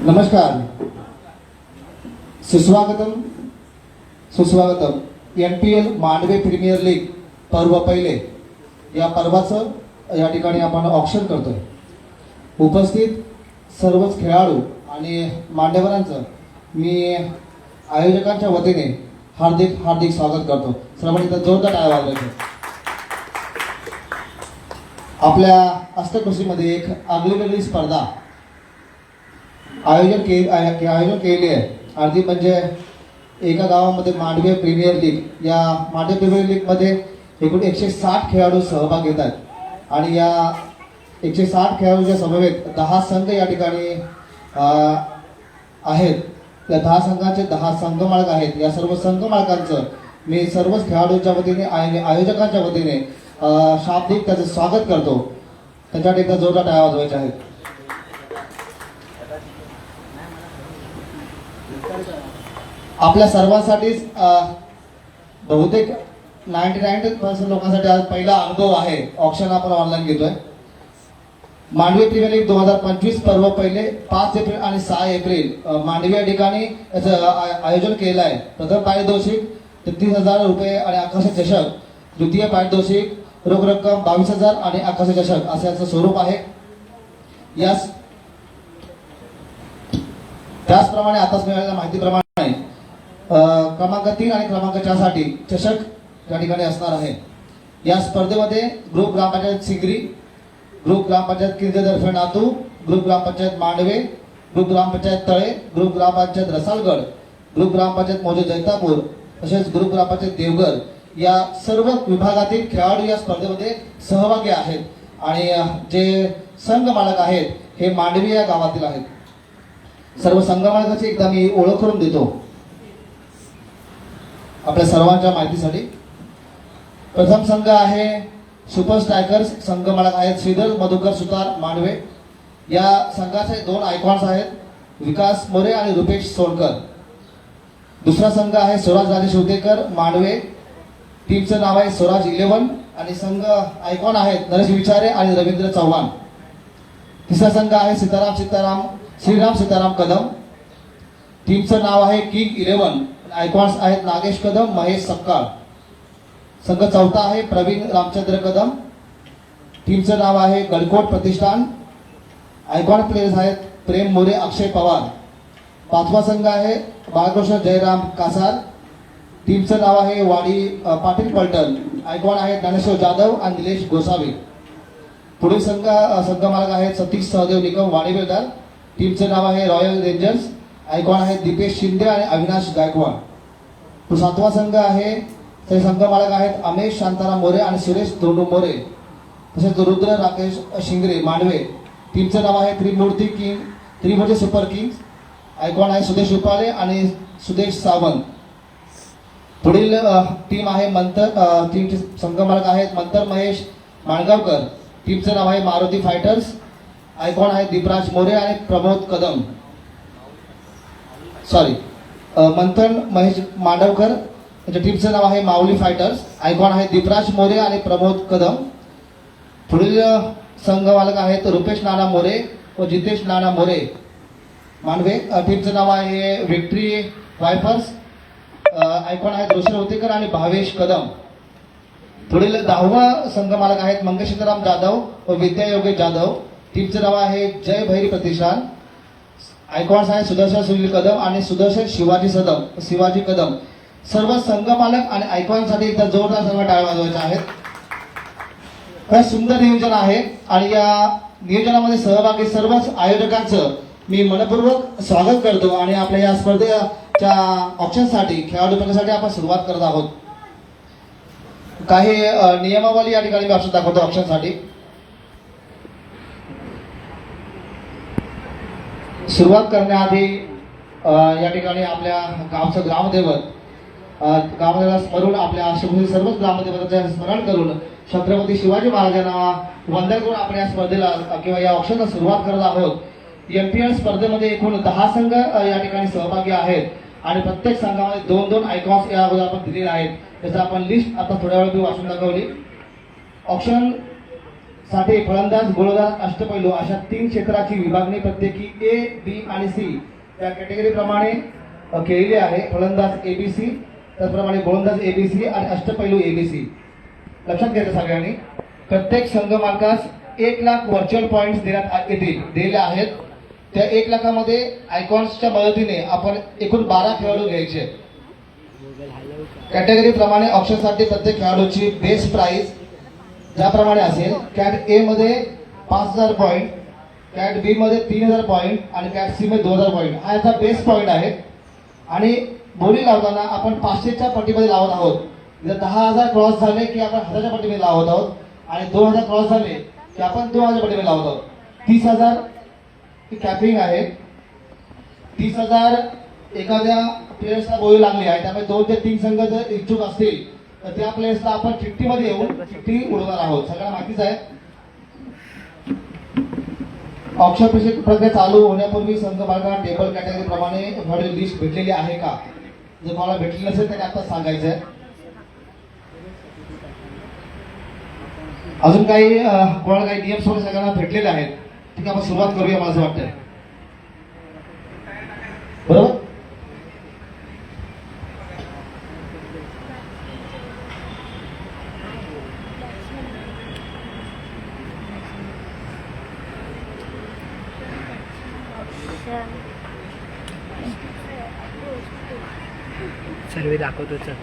नमस्कार, सुस्वागतम सुस्वागतम. NPL मांडवे प्रीमियर लीग पर्व पहिले या पर्वाचं या ठिकाणी आपण ऑक्शन करतोय. उपस्थित सर्वच खेळाडू आणि मान्यवरांचं मी आयोजकांच्या वतीने हार्दिक हार्दिक स्वागत करतो. सर्वांनी इथं जोरदार टाळ्या वाजवायच्या. आपल्या अष्टकुशीमध्ये एक आगळीवेगळी स्पर्धा आयोजन केली आहे. अर्धी म्हणजे एका गावामध्ये मांडवे प्रीमियर लीग, या मांडवे प्रीमियर लीगमध्ये एकूण 160 खेळाडू सहभाग घेत आहेत आणि या 160 खेळाडूंच्या समवेत 10 संघ या ठिकाणी आहेत. त्या 10 संघांचे 10 संघ मालक आहेत. या सर्व संघ मालकांचं मी सर्वच खेळाडूंच्या वतीने आणि आयोजकांच्या वतीने शाब्दिक त्याचं स्वागत करतो. त्याच्यासाठी एकदा जोरदार टाळ्या वाजवायच्या आहेत. आपल्या सर्वांसाठीच बहुतेक 99% लोकांसाठी आज पहिला अनुभव आहे. ऑप्शन आपण ऑनलाईन घेतोय. मांडवे प्रीमियर लीग 2025 पर्व पहिले 5 एप्रिल आणि 6 एप्रिल मांडवे या ठिकाणी याचं आयोजन केलं आहे. प्रथम पारितोषिक 33,000 रुपये आणि आकर्षक चषक, द्वितीय पारितोषिक रोख रक्कम 22,000 आणि आकर्षक चषक असं याचं स्वरूप आहे. त्याचप्रमाणे आताच मिळालेल्या माहितीप्रमाणे क्रमांक 3 आणि क्रमांक 4 साठी चषक या ठिकाणी असणार आहे. या स्पर्धेमध्ये ग्रुप ग्रामपंचायत सिंगरी, ग्रुप ग्रामपंचायत किर्जदर्फे नातू, ग्रुप ग्रामपंचायत मांडवे, ग्रुप ग्रामपंचायत तळे, ग्रुप ग्रामपंचायत रसालगड, ग्रुप ग्रामपंचायत मोजे जैतापूर तसेच ग्रुप ग्रामपंचायत देवघर या सर्व विभागातील खेळाडू या स्पर्धेमध्ये सहभागी आहेत. आणि जे संघ मालक आहेत हे मांडवे या गावातील आहेत. सर्व संघ मालकाची एकदा मी ओळख करून देतो आपल्या सर्वांच्या माहितीसाठी. प्रथम संघ आहे सुपर स्ट्रायकर्स. संघ मालक आहेत श्रीधर मधुकर सुतार मांडवे. या संघाचे 2 आयकॉन्स आहेत, विकास मोरे आणि रुपेश सोनकर. दुसरा संघ आहे स्वराज राजे शिवतेकर मांडवे. टीमचं नाव आहे स्वराज 11 आणि संघ आयकॉन आहेत नरेश विचारे आणि रवींद्र चव्हाण. तिसरा संघ आहे श्रीराम सीताराम कदम. टीमचं नाव आहे किंग 11. आयकॉन्स आहेत नागेश कदम, महेश सपकाळ. संघ चौथा आहे प्रवीण रामचंद्र कदम. टीमचं नाव आहे गडकोट प्रतिष्ठान. आयकॉन प्लेयर्स आहेत प्रेम मोरे, अक्षय पवार. पाचवा संघ आहे बाळकृष्ण जयराम कासार. टीमचं नाव आहे वाडी पाटील पलटण. आयकॉन आहेत ज्ञानेश्वर जाधव आणि निलेश गोसावी. पुढील संघ मालक आहेत सतीश सहदेव निकम वाडीवेलदार. टीमचं नाव आहे रॉयल रेंजर्स. आयकॉन आहेत दीपेश शिंदे आणि अविनाश गायकवाड. तो 7वा संघ आहे. ते संघ मालक आहेत अमेश शांताराम मोरे आणि सुरेश धोंडू मोरे. तसेच रुद्र राकेश शिंगरे मांडवे. टीमचं नाव आहे त्रिमूर्ती सुपर किंग्स. आयकॉन आहे सुदेश रुपाले आणि सुदेश सावंत. पुढील टीम आहे टीमचे संघ मालक आहेत मंतर महेश माणगावकर. टीमचं नाव आहे मारुती फायटर्स. आयकॉन आहे दीपराज मोरे आणि प्रमोद कदम. मंथन महेश मांडवकर. त्याच्या टीमचं नाव आहे माऊली फायटर्स. आयकॉन आहे दीपराज मोरे आणि प्रमोद कदम. पुढील संघ मालक आहेत रुपेश नाना मोरे व जितेश नाना मोरे मांडवे. टीमचं नाव आहे विक्ट्री वायफर्स. आयकॉन आहेत रोशन होतेकर आणि भावेश कदम. पुढील 10वा संघ मालक आहेत मंगेशीराम जाधव व विद्या योगेश जाधव. टीमचं नाव आहे जय भैरी प्रतिष्ठान. आयकॉन्स आहे सुदर्शन सुनील कदम आणि सुदर्शन शिवाजी कदम. सर्व संघ मालक आणि आयकॉनसाठी एकदा जोरदार सर्व टाळ्या वाजवायच्या आहेत. हे सुंदर नियोजन आहे आणि या नियोजनामध्ये सहभागी सर्वच आयोजकांचं मी मनपूर्वक स्वागत करतो. आणि आपल्या या स्पर्धेच्या ऑप्शनसाठी खेळाडू पदासाठी आपण सुरुवात करत आहोत. काही नियमावली या ठिकाणी मी ऑप्शन दाखवतो. ऑप्शनसाठी सुरुवात करण्याआधी या ठिकाणी आपल्या गावचं ग्रामदैवत स्मरून आपल्या सर्वच ग्रामदेवताचे स्मरण करून छत्रपती शिवाजी महाराजांना वंदन करून आपण या स्पर्धेला किंवा या ऑप्शनला सुरुवात करत आहोत. NPL स्पर्धेमध्ये एकूण 10 संघ या ठिकाणी सहभागी आहेत आणि प्रत्येक संघामध्ये 2-2 आयकॉन्स या अगोदर आपण दिलेले आहेत. त्याचं आपण लिस्ट आता थोड्या वेळ वाचून दाखवली. ऑप्शन साठी फलंदाज, गोलंदाज, अष्टपैलू अशा 3 क्षेत्राची विभागणी प्रत्येकी ए, बी आणि सी या कॅटेगरी प्रमाणे केलेली आहे. फलंदाज एबीसी, त्याचप्रमाणे गोलंदाज एबीसी आणि अष्टपैलू एबीसी. लक्षात घ्यायचं सगळ्यांनी. प्रत्येक संघ मालकास 1 लाख व्हर्च्युअल पॉईंट्स देण्यात येतील, दिलेले आहेत. त्या 1 लाखामध्ये आयकॉन्सच्या मदतीने आपण एकूण 12 खेळाडू घ्यायचे. कॅटेगरी प्रमाणे ऑप्शनसाठी प्रत्येक खेळाडूची बेस प्राइस ज्याप्रमाणे असेल. कॅट ए मध्ये 5000 पॉईंट, कॅट बी मध्ये 3000 पॉईंट आणि कॅट सी मध्ये 2000 पॉईंट हा याचा बेस पॉईंट आहे. आणि बोली लावताना आपण 500च्या पट्टीमध्ये लावत आहोत. जर 10,000 क्रॉस झाले की आपण 1000च्या पट्टीमध्ये लावत आहोत आणि 2000 क्रॉस झाले की आपण 2000च्या पट्टीमध्ये लावत आहोत. 30,000 ही कॅपिंग आहे. 30,000 एखाद्या प्लेयर्सला बोली लागली आहे, त्यामुळे 2 ते 3 संघ जर इच्छुक असतील तर त्या प्लेयर्सला आपण 50 मध्ये येऊन 50 उडवणार आहोत. सगळ्यांना माहितीच आहे. ऑप्शन प्रक्रिया चालू होण्यापूर्वी संघ मालकांना टेबल कॅटेगरी प्रमाणे खेळाडू लिस्ट भेटलेली आहे का? जर कोणाला भेटली नसेल तर आता सांगायचं आहे. अजून काही कोणाला काही नियम सोडून सगळ्यांना भेटलेले आहेत. ठीक आहे, आपण सुरुवात करूया. मला असं वाटतंय बरोबर. सर्वे दाखवतो सर.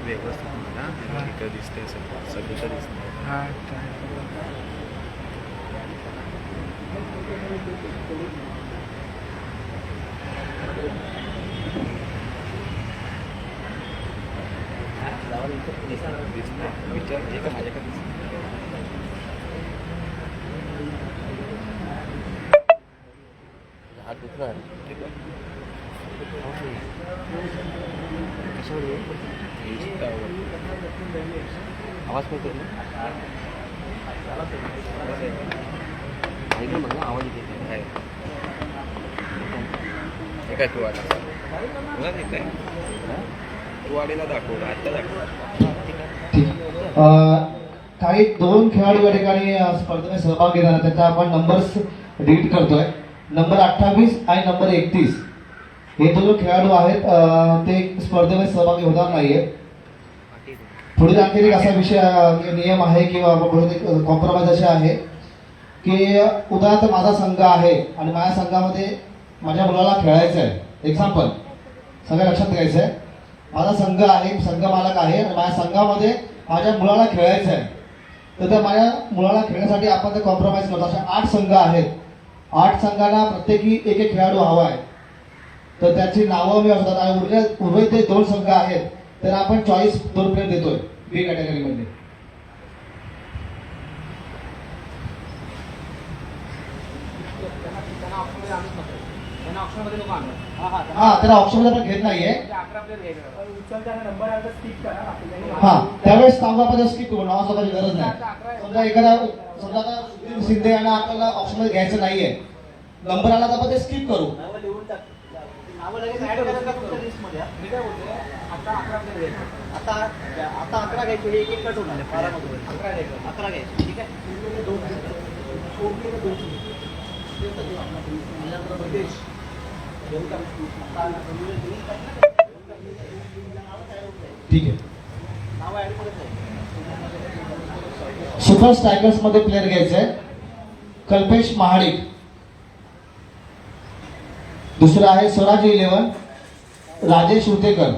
व्यवस्थित ना इकडं दिसतंय सगळं दिसतंय. हां विचार जे का माझ्याकडे हात दुखणार आवाज करतो ना ऐकलं मग आवाज येते काय तू आला काय तू आलेला दाखवला आत्ता दाखवला. काही 2 खेळाडू या ठिकाणी स्पर्धेमध्ये सहभाग घेणार आहेत. त्याचा आपण नंबर्स रीड करतोय. नंबर 28 आणि नंबर 31 हे 2 खेळाडू आहेत. ते स्पर्धेमध्ये सहभागी होणार नाहीये. पुढील आणखी एक असा विषय नियम आहे किंवा कॉम्प्रोमाइज असे आहे की उदाहरणार्थ माझा संघ आहे आणि माझ्या संघामध्ये माझ्या मुलाला खेळायचं आहे. एक्झाम्पल सगळ्या लक्षात घ्यायचं आहे. माझा संघ आहे, संघ मालक आहे आणि माझ्या संघामध्ये माझ्या मुलाला खेळायचं आहे. तर त्या माझ्या मुलाला खेळण्यासाठी आपण ते कॉम्प्रोमाइज करतो. अशा 8 संघ आहेत. 8 संघांना प्रत्येकी एक खेळाडू हवा आहे. तर त्याची नावं मी असतात आणि उर्वरित जे 2 संघ आहेत तर आपण चॉईस 2 प्लेयर देतोय बी कॅटेगरीमध्ये. हा त्याला ऑप्शनमध्ये आपण घेत नाहीये. हा त्यावेळेस सांगू आपण स्किप करू. नाव सांगायची गरज नाही. समजा एखादा समजा शिंदे यांना आपल्याला ऑप्शनमध्ये घ्यायचं नाहीये, नंबर आला तर आपण ते स्किप करू. आता 11 घ्यायचे. एक कट होणार. 11 घ्यायचे. ठीक आहे. ठीक आहे. सुपर स्ट्रायकर्स मध्ये प्लेअर घ्यायचे आहे. कल्पेश महाडिक. दुसरा आहे स्वराज 11 राजेश उतेकर.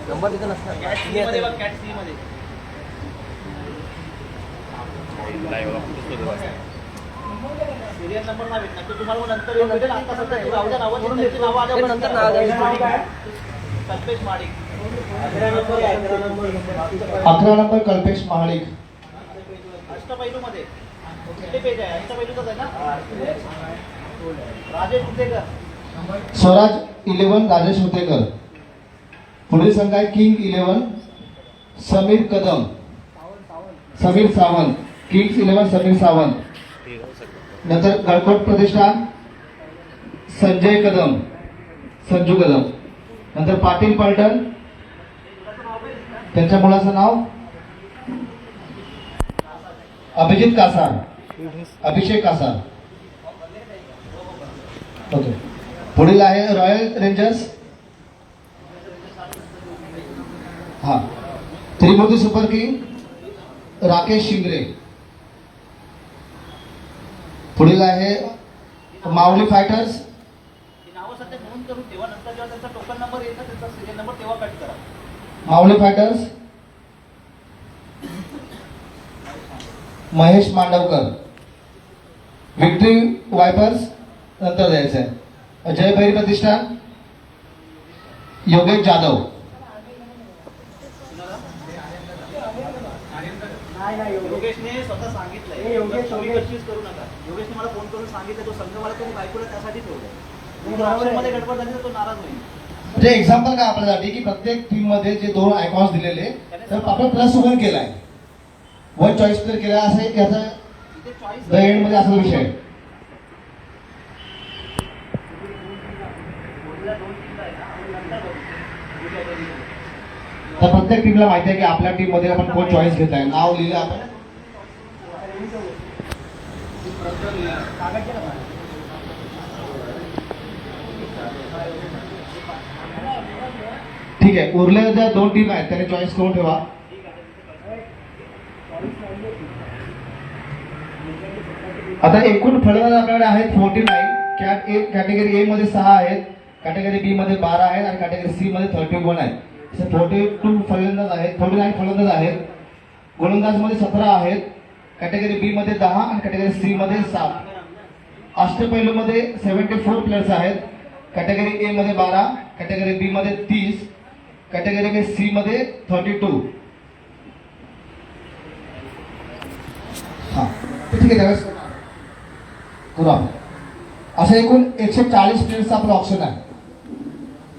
नंबर तिथं नसणार. कॅट सी मध्ये सिरियल नंबर नाही भेटणार. तो तुम्हाला नंतर येऊन भेटेल. आता सध्या राहूच्या नावाची त्यांची नावं आल्यावर नंतर नाव कल्पेश महाडिक. 11 नंबर कल्पेश महाडिक. अष्टपैलू मध्ये कुठले पेज आहे यांच्या पहिलीच आहे ना राजेश कुटेकर स्वराज 11 राजेश हुतेकर. पुढील संघ आहे किंग 11 समीर कदम समीर सावंत. किंग्स 11 समीर सावंत. नंतर गळकोट प्रतिष्ठान संजय कदम संजू कदम. नंतर पाटील पलटण त्यांच्या मुलाचं नाव अभिजित कासार अभिषेक कासार. ओके. पुढील आहे रॉयल रेंजर्स हा त्रिमूर्ती सुपर किंग राकेश शिंगरे. पुढील आहे माऊली फायटर्स नावं सध्या नोंद करून ठेवा नंतर जेव्हा त्यांचा टोकन नंबर येईल ना त्यांचा सिरियल नंबर तेव्हा कट करा. Mauli fighters Mahesh Mandavkar. Victory vipers नंतर द्यायचं आहे. जय भैरी प्रतिष्ठान योगेश जाधव. योगेशने स्वतः सांगितलंय तुम्ही कन्फ्यूज करू नका. योगेशने मला फोन करून सांगितलं तो संघवाला तुम्ही बायकोला त्यासाठी ठेवलंय. मध्ये गडबड झाली तर तो नाराज होईल. म्हणजे एक्झाम्पल काय आपल्यासाठी की प्रत्येक टीम मध्ये जे 2 आयकॉन्स दिलेले तर आपण प्लस 1 केलाय 1 चॉईस तर केला असं एक याचा इथे चॉईस द एंड मध्ये असा विषय आहे. तर प्रत्येक टीमला माहिती आहे की आपल्या टीम मध्ये आपण कोण चॉईस घेत आहे. नाव लिहिलं आपण ठीक आहे. उरलेल्या ज्या 2 टीम आहेत त्याने चॉईस करून ठेवा. आता एकूण फलंदाज आपल्याकडे आहेत 49. कॅटेगरी ए मध्ये 6 आहेत, कॅटेगरी बी मध्ये 12 आहेत आणि कॅटेगरी सी मध्ये 31 आहेत. 42 फलंदाज आहेत, 49 फलंदाज आहेत. गोलंदाज मध्ये 17 आहेत, कॅटेगरी बी मध्ये 10 आणि कॅटेगरी सी मध्ये 7. अष्टपैलू मध्ये 74 प्लेयर्स आहेत, कॅटेगरी ए मध्ये 12, कॅटेगरी बी मध्ये 30, कॅटेगरी सी मध्ये 32. हा ठीक आहे. त्यावेळेस करू आपण. असं एकूण 140 प्लेयर्सचा आपला ऑप्शन आहे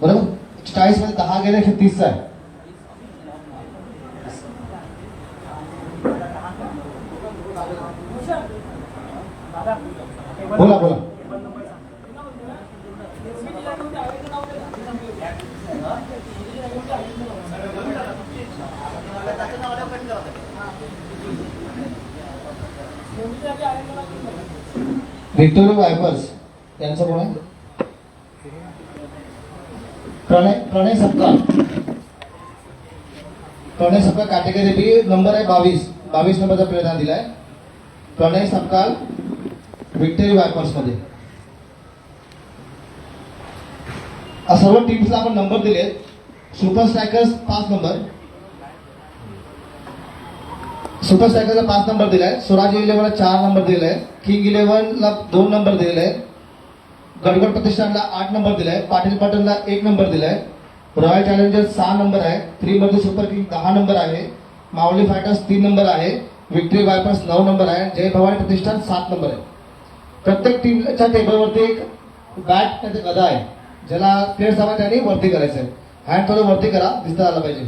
बरोबर. 40 मध्ये 10 गेले 130 आहे. बोला बोला. व्हिक्टोरिया वायपर्स यांचं कोण आहे? प्रणय सपकाळ. प्रणय सपकाळ कॅटेगरी बी नंबर आहे 22 नंबरचा प्लेयर दिलाय. प्रणय सपकाळ व्हिक्टोरिया वायपर्स मध्ये. सर्व टीम्सला आपण नंबर दिले. सुपर स्ट्रायकर्स 5 नंबर, सुपर स्ट्रायकरला 5 नंबर दिलाय. स्वराज 11ला 4 नंबर दिलाय. किंग 11ला 2 नंबर दिलेला आहे. गडगड प्रतिष्ठानला 8 नंबर दिलाय. पाटील पटनला 1 नंबर दिलाय. रॉयल चॅलेंजर्स 6 नंबर आहे. त्रिमूर्ती सुपर किंग 10 नंबर आहे. माऊली फायटर्स 3 नंबर आहे. विक्ट्री वायपर्स 9 नंबर आहे. जय भवानी प्रतिष्ठान 7 नंबर आहे. प्रत्येक टीमच्या टेबलवरती एक बॅट त्याचे गदा आहे, ज्याला प्लेयर सामान त्यांनी वरती करायचं आहे. हँड थोडं वरती करा, दिसता आला पाहिजे.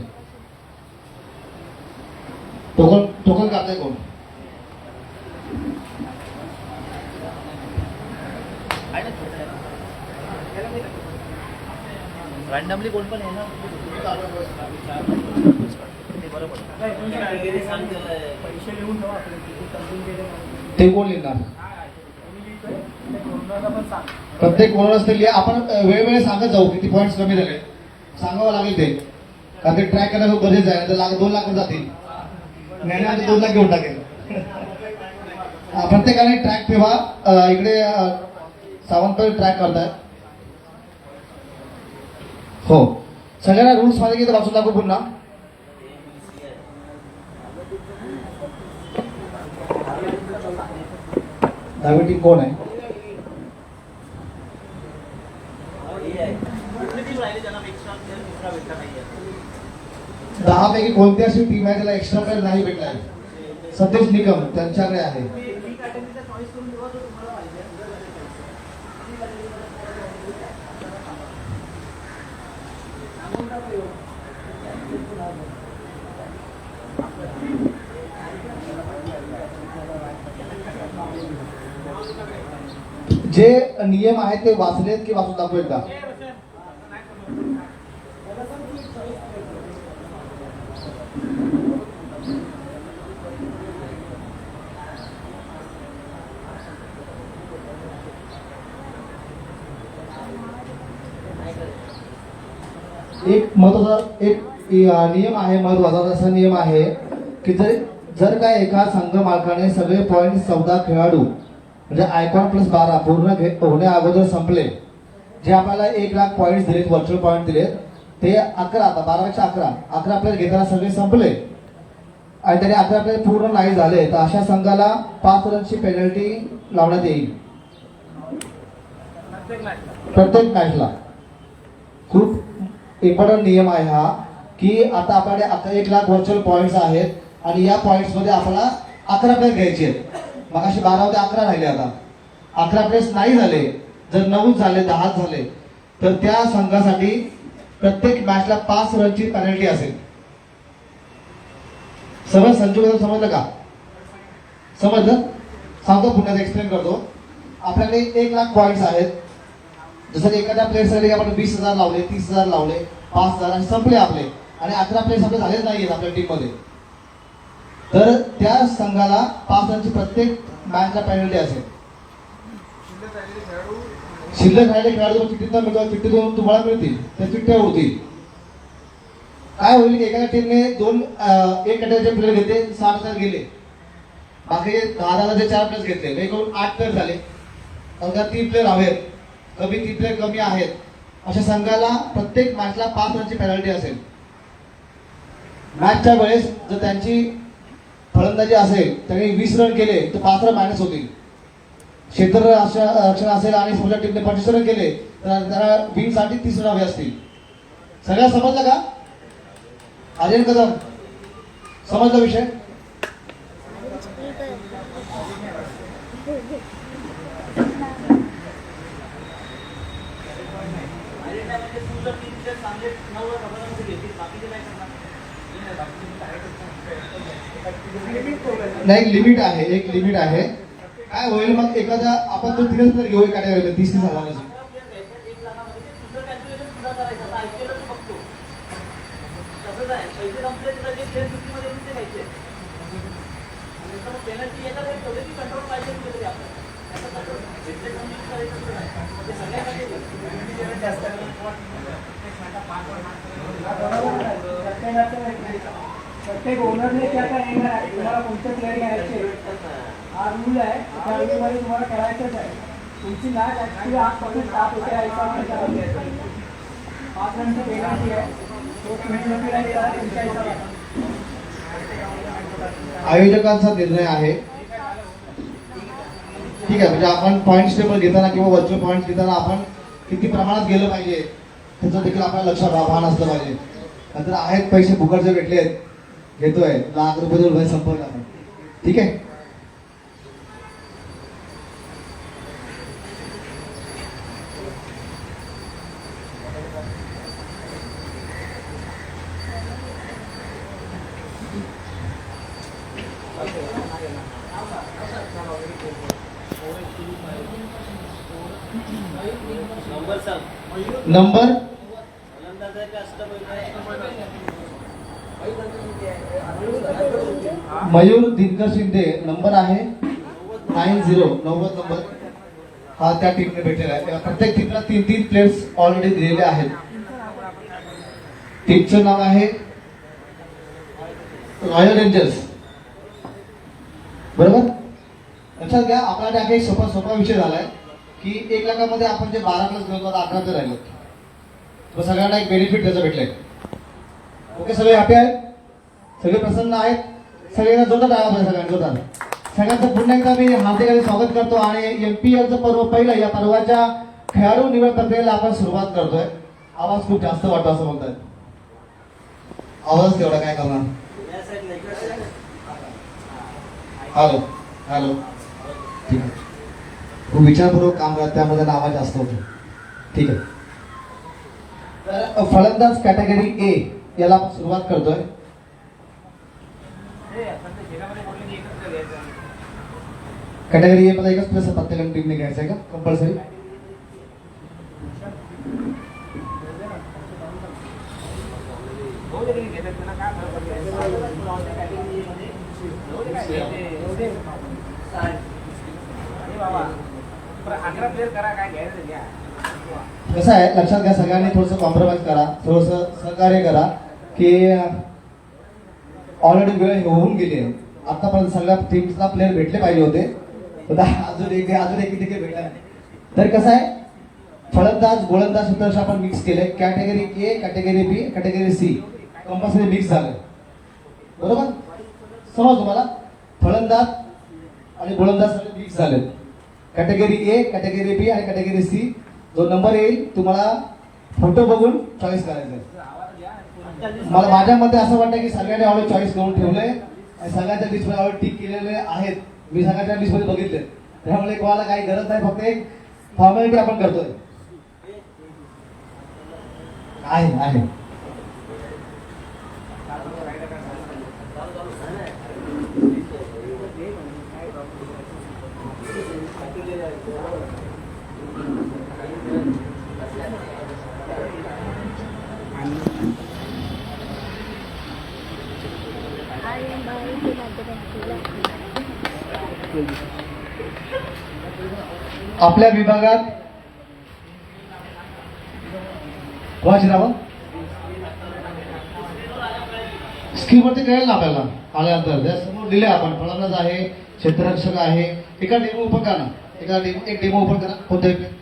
टोकन काढताय कोण? रँडमली कोण पण येणार ते कोण लिहिणार? प्रत्येक कोणाला असते लिहा. आपण वेळोवेळी सांगत जाऊ किती पॉईंट्स कमी झाले, सांगावं लागेल ते, कारण ते ट्रॅक करायला खूप गरजेचं आहे. तर 2 लाख जातील. ज्ञानाने 2 लाख घेऊन टाकेल. प्रत्येकाने ट्रॅक ठेवा. इकडे सावंतपैल ट्रॅक करतायत. हो, सगळ्यांना रूल्स मध्ये किती वाचून दाखवू पुन्हा. डावी टीम कोण आहे? 10 पैकी कोणती अशी टीम आहे ज्याला एक्स्ट्रा प्लेयर नाही भेटला आहे? सतीश निकम त्यांच्याकडे आहे. जे नियम आहेत ते वाचलेत की वाचून दाखवेल का? एक महत्वाचा नियम आहे, महत्वाचा असा नियम आहे की जर काय एका संघ मालकाने सगळे पॉईंट 14 खेळाडू म्हणजे आयकॉन प्लस 12 पूर्ण होण्या अगोदर संपले, जे आपल्याला 1 लाख पॉईंट दिलेत, व्हर्च्युअल पॉईंट दिलेत ते 11, आता 12 पेक्षा 11 प्लेयर घेताना सगळे संपले आणि त्याने 11 प्लेयर पूर्ण नाही झाले तर अशा संघाला 5 रनची पेनल्टी लावण्यात येईल प्रत्येक मॅचला. खूप इम्पॉर्टंट नियम आहे हा की आता आपल्याकडे 1 लाख व्हर्च्युअल पॉईंट्स आहेत आणि या पॉईंट्स मध्ये आपल्याला 11 प्लेयर घ्यायचे आहेत. मग अशी 12 होते 11 राहिले, आता 11 प्लेयर्स नाही झाले, जर 9 झाले 10 झाले तर त्या संघासाठी प्रत्येक मॅचला 5 रनची पेनल्टी असेल. सगळं संजू समजलं का? समजलं? सांगतो पुन्हा एक्सप्लेन करतो. आपल्याकडे 1 लाख पॉईंट्स आहेत. जसं एखाद्या प्लेयरसाठी आपण 20,000 लावले, 30,000 लावले, 5,000 आणि संपले आपले आणि 11 प्लेयर्स आपले झालेच नाहीयेत आपल्या टीम मध्ये, तर त्या संघाला 5 रनची प्रत्येक मॅचला पेनल्टी असेल. शिल्लक राहिले खेळाडू चिठ्ठीतून मिळतो, चिठ्ठीतून तुम्हाला मिळतील, त्या चिठ्ठ्या होतील. काय होईल की एखाद्या टीमने एक कॅटेगरीचे प्लेयर घेतले, 60,000 गेले, बाकी 10,000चे 4 प्लेयर घेतले, एकूण 8 प्लेयर झाले. अवघ्या 3 प्लेयर हवेत, कमी 3 प्लेयर कमी आहेत, अशा संघाला प्रत्येक मॅचला 5 रनची पेनल्टी असेल. मॅचच्या वेळेस जर त्यांची फलंदाजी असेल, त्यांनी 20 रन केले तर 5 रन मायनस होतील. क्षेत्ररक्षण असेल आणि समजा टीमने 25 रन केले तर त्याला विन साठी 30 रन हवे असतील. सगळ्या समजलं का? आर्यन कदम समजला विषय? नाही, लिमिट आहे, एक लिमिट आहे. काय होईल मग एखादा आपण तो 3 प्लेयर घेऊ कॅटेगरीमध्ये 30 हजाराची, प्रत्येक ओनरने क्या काय येणार आहे, तुम्हाला कोणते प्लेअर घ्यायचे हा रूल आहे. त्या रूलमध्ये तुम्हाला करायचंच आहे. तुमची मॅच ऍक्च्युली आजपासून स्टार्ट होते आहे, 5 रनची पेनल्टी आहे, तो तुमच्या हिशोबाने. आयोजकांचा निर्णय आहे. ठीक आहे, म्हणजे आपण पॉईंट टेबल घेताना किंवा व्हर्च्युअल पॉईंट घेताना आपण किती प्रमाणात गेलं पाहिजे त्याचं देखील आपल्याला लक्षात भान असलं पाहिजे. नंतर आहेत पैसे फुकटचे भेटले आहेत, घेतोय लाख रुपये संपर्क आपण. ठीक आहे, नंबर मयूर दिनकर शिंदे, नंबर आहे 90 नंबर. हा त्या टीमने भेटलेला आहे. प्रत्येक टीमला 3 प्लेयर्स ऑलरेडी दिलेले आहेत. टीमचं नाव आहे रॉयल रेंजर्स, बरोबर? लक्षात घ्या, आपल्याला काही सोपा विषय झालाय की 1 लाखामध्ये आपण जे 12 प्लस घेऊन 11 प्लेयर राहिले, तर सगळ्यांना एक बेनिफिट त्याचं भेटलंय. ओके, सगळे हॅपी आहेत, सगळे प्रसन्न आहेत, सगळ्यांना जोरदार टाळ्या वाजवा, सगळ्यांना जोरदार. सगळ्यांचं पुन्हा एकदा मी हार्दिक स्वागत करतो आणि MPLचं पर्व पहिलं, या पर्वाच्या खेळाडू निवड प्रक्रियेला आपण सुरुवात करतोय. आवाज खूप जास्त वाटतो असं म्हणतात, आवाज तेवढा काय करणार. हॅलो हॅलो, ठीक आहे, खूप विचारपूर्वक काम करत त्यामध्ये आवाज जास्त होतो. ठीक आहे, तर फलंदाज कॅटेगरी ए याला आपण सुरुवात करतोय. कॅटेगरी ए मध्ये एकच प्लेस प्रत्येकाने टीमने घ्यायचं आहे का कंपल्सरी? कसं आहे लक्षात घ्या, सगळ्यांनी थोडंसं कॉम्प्रोमाइज करा, थोडंसं सहकार्य करा की ऑलरेडी वेळ होऊन गेली आहे. आतापर्यंत सगळ्या टीम्सला प्लेअर भेटले पाहिजे होते, पण अजून एक देखील भेटला नाही. तर कसं आहे फलंदाज गोलंदाज सूत्रश आपण मिक्स केले. कॅटेगरी ए, कॅटेगरी बी, कॅटेगरी सी कंपल्सरी मिक्स झालं. बरोबर समज तुम्हाला फलंदाज आणि गोलंदाज मिक्स झाले. कॅटेगरी ए, कॅटेगरी बी आणि कॅटेगरी सी. जो नंबर येईल तुम्हाला फोटो बघून चॉईस करायचा आहे. मला माझ्या मते असं वाटतं की सगळ्यांनी ऑलरेडी चॉईस करून ठेवलंय आणि सगळ्यांच्या लिस्टमध्ये ऑलरेडी टिक केलेले आहेत. मी सगळ्यांच्या लिस्टमध्ये बघितले, त्यामुळे कोणाला काही गरज नाही, फक्त एक फॉर्मॅलिटी आपण करतोय. आहे आपल्या विभागात कोणाची नावं स्क्रीनवरती कळेल ना आपल्याला आल्यानंतर. त्यासमोर दिले आपण फलंदाज आहे, क्षेत्ररक्षक आहे. एका डेमो ओपन करा ना, एक डेमो ओपन करा. कोणतं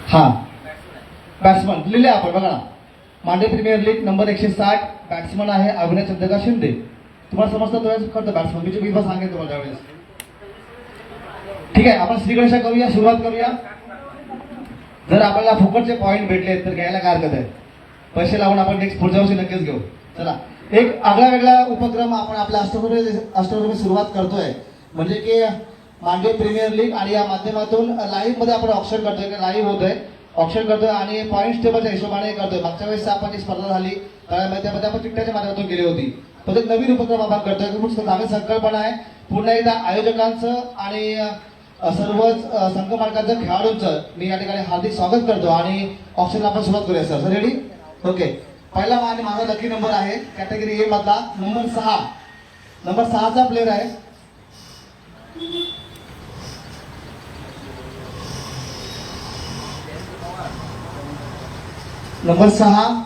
हा बॅट्समन लिहिले आपण बघा ना. मांडे प्रीमियर लीग नंबर 160 बॅट्समन आहे अभिनय चंद्रकांत शिंदे. तुम्हाला समजतं तो करतो बॅट्समन. मी सांगेन तुम्हाला त्यावेळेस. ठीक आहे, आपण श्रीगणेशा करूया, सुरुवात करूया. जर आपल्याला फुकटचे पॉईंट भेटले तर घ्यायला काय हरकत आहे. पैसे लावून आपण नेक्स्ट पुढच्या वर्षी नक्कीच घेऊ. चला, एक आगळा वेगळा उपक्रम आपण आपल्या अष्टप्रहरी सुरुवात करतोय. म्हणजे की मांडे प्रीमियर लीग आणि या माध्यमातून लाईव्ह मध्ये आपण ऑप्शन करतोय, लाईव्ह होतोय ऑप्शन करतोय आणि पॉईंट टेबलच्या हिशोबाने करतोय. मागच्या वेळेस आपण जी स्पर्धा झाली त्यामध्ये आपण तिकट्याच्या माध्यमातून केली होती. पण एक नवीन उपक्रम आपण करतोय, खूप नवीन संकल्पना आहे. पुन्हा एकदा आयोजकांचं आणि सर्वच संघ मालकांचं खेळाडूंचं मी या ठिकाणी हार्दिक स्वागत करतो आणि ऑप्शनला आपण सुरुवात करूया. Sir ready? ओके. पहिला आणि माझा लकी नंबर आहे कॅटेगरी ए मधला नंबर 6. नंबर 6चा प्लेअर आहे नंबर 6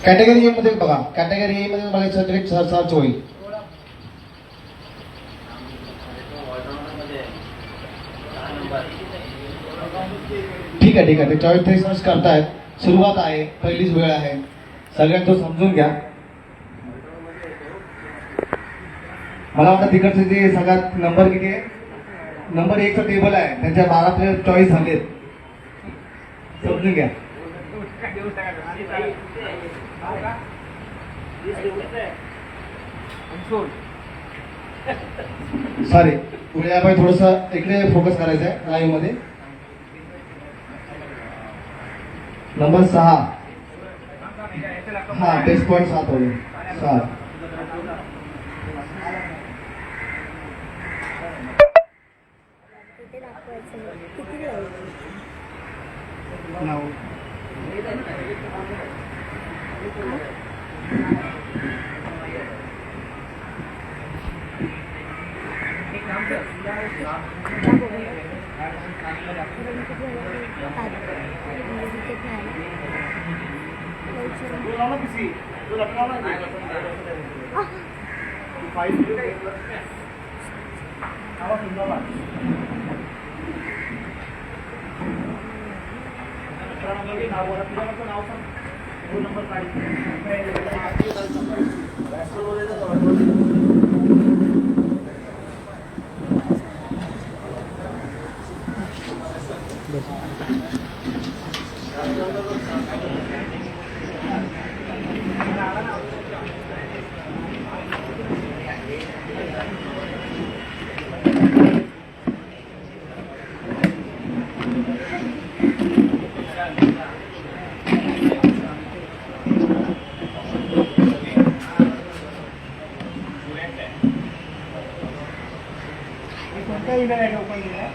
कॅटेगरी ए मध्ये बघा. कॅटेगरी ए मध्ये मला डायरेक्ट सर्च होईल. ठीक आहे ते चॉईस सर्च करतायत. सुरुवात आहे, पहिलीच वेळ आहे, सगळ्यांना तो समजून घ्या. मला वाटतं तिकडचे जे सगळ्यात नंबर किती आहे, नंबर 1चं टेबल आहे, त्यांच्या 12 प्लेयर चॉईस झालेत. समजून घ्या. सॉरी, पुढे आपण थोडस इकडे फोकस करायचं आहे लाईव्ह मध्ये. नंबर 6 हा बेस्ट पॉईंट 7 होईल. 7 कोणता इव्हेंट आहे ओपन केला?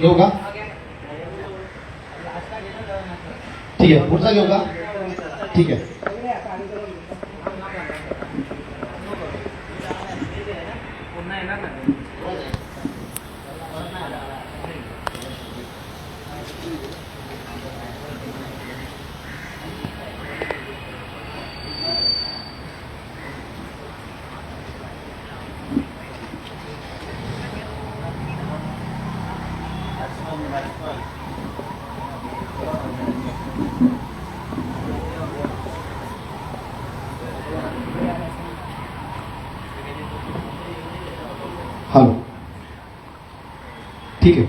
घेऊ का? ठीक आहे, पुढचा घेऊ का? ठीक आहे. हॅलो, ठीक आहे.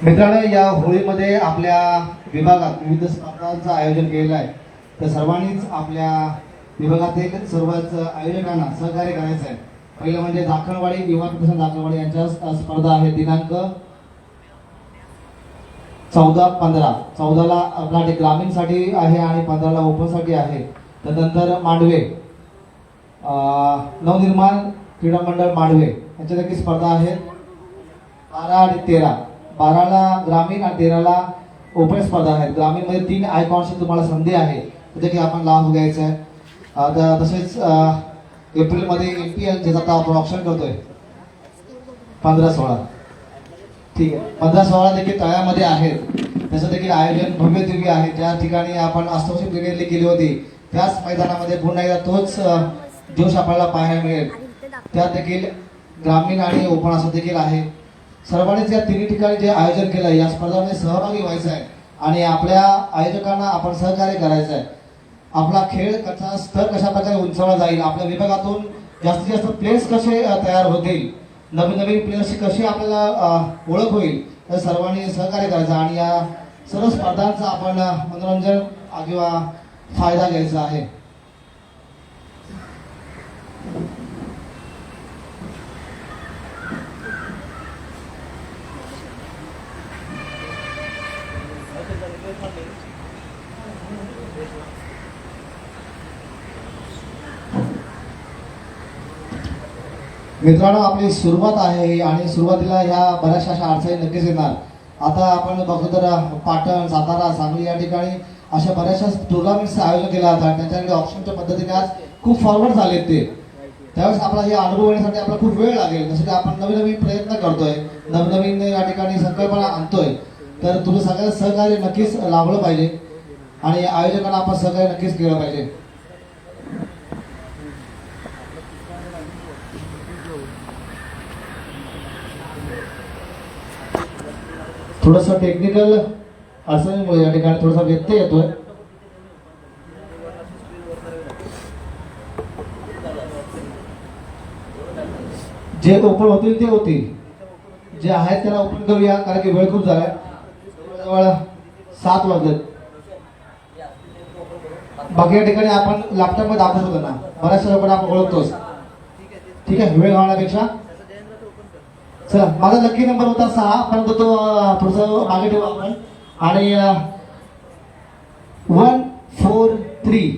मित्रांनो, या होळीमध्ये आपल्या विभागात विविध स्पर्धांचं आयोजन केलेलं आहे. तर सर्वांनीच आपल्या विभागातील सर्वच आयोजकांना सहकार्य करायचं आहे. पहिलं म्हणजे जाखणवाडी युवा प्रशासन जाखणवाडी यांच्या स्पर्धा आहे. दिनांक 14-15. 14ला आपला ग्रामीणसाठी आहे आणि 15ला ओपनसाठी आहे. त्यानंतर मांडवे नवनिर्माण क्रीडा मंडळ मांडवे यांच्या देखील स्पर्धा आहेत. 12 आणि 13. 12ला ग्रामीण आणि 13ला ओपन स्पर्धा आहेत. ग्रामीणमध्ये 3 आयकॉनची तुम्हाला संधी आहे, तिथे की आपण लाभ घ्यायचा आहे. तसेच एप्रिलमध्ये MPL ज्याचा आता आपण ऑप्शन करतोय 15-16. ठीक आहे, 15-16 देखील तळ्यामध्ये आहेत. त्याचं देखील आयोजन भव्य दिव्य आहे. ज्या ठिकाणी आपण अष्टवशी प्रीमियर लीग केली होती त्याच मैदानामध्ये पुन्हा एकदा तोच जोश आपल्याला पाहायला मिळेल. त्यात देखील ग्रामीण आणि ओपन असं देखील आहे. सर्वांनीच या तिन्ही ठिकाणी जे आयोजन केलं या स्पर्धांमध्ये सहभागी व्हायचं आहे आणि आपल्या आयोजकांना आपण सहकार्य करायचं आहे. आपला खेळ कसा स्तर कशा प्रकारे उंचावला जाईल, आपल्या विभागातून जास्तीत जास्त प्लेयर्स कसे तयार होतील, नवीन नवीन प्लेयर्सची कशी आपल्याला ओळख होईल, तर सर्वांनी सहकार्य करायचं आणि या सर्व स्पर्धांचा आपण मनोरंजन किंवा फायदा घ्यायचा आहे. मित्रांनो, आपली सुरुवात आहे आणि सुरुवातीला ह्या बऱ्याचशा अशा अडचणी नक्कीच येणार. आता आपण बघतो तर पाटण, सातारा, सांगली या ठिकाणी अशा बऱ्याचशा टुर्नामेंट्सचं आयोजन केलं जातं. त्यांच्याकडे ऑप्शनच्या पद्धतीने आज खूप फॉरवर्ड झालेत ते. त्यावेळेस आपला हे अनुभव येण्यासाठी आपला खूप वेळ लागेल. जसं की आपण नवीन नवीन प्रयत्न करतोय, नवनवीन या ठिकाणी संकल्पना आणतोय. तर तुम्ही सगळ्या सहकार्य नक्कीच लाभलं पाहिजे आणि आयोजकांना आपण सहकार्य नक्कीच केलं पाहिजे. थोडंसं टेक्निकल अडचणीमुळे या ठिकाणी थोडासा व्यत्यय येतोय. जे ओपन होतील ते होतील, जे आहेत त्याला ओपन करूया कारण की वेळ खूप झालाय. जवळ 7 वाजलेत. बाकी या ठिकाणी आपण लॅपटॉप मध्ये दाखवत होतो ना, बऱ्याचशा लोकांना आपण ओळखतोच. ठीक आहे, वेळ घालण्यापेक्षा चला. माझा लकी नंबर होता 6, परंतु तो थोडस मागे ठेवू आपण. आणि 143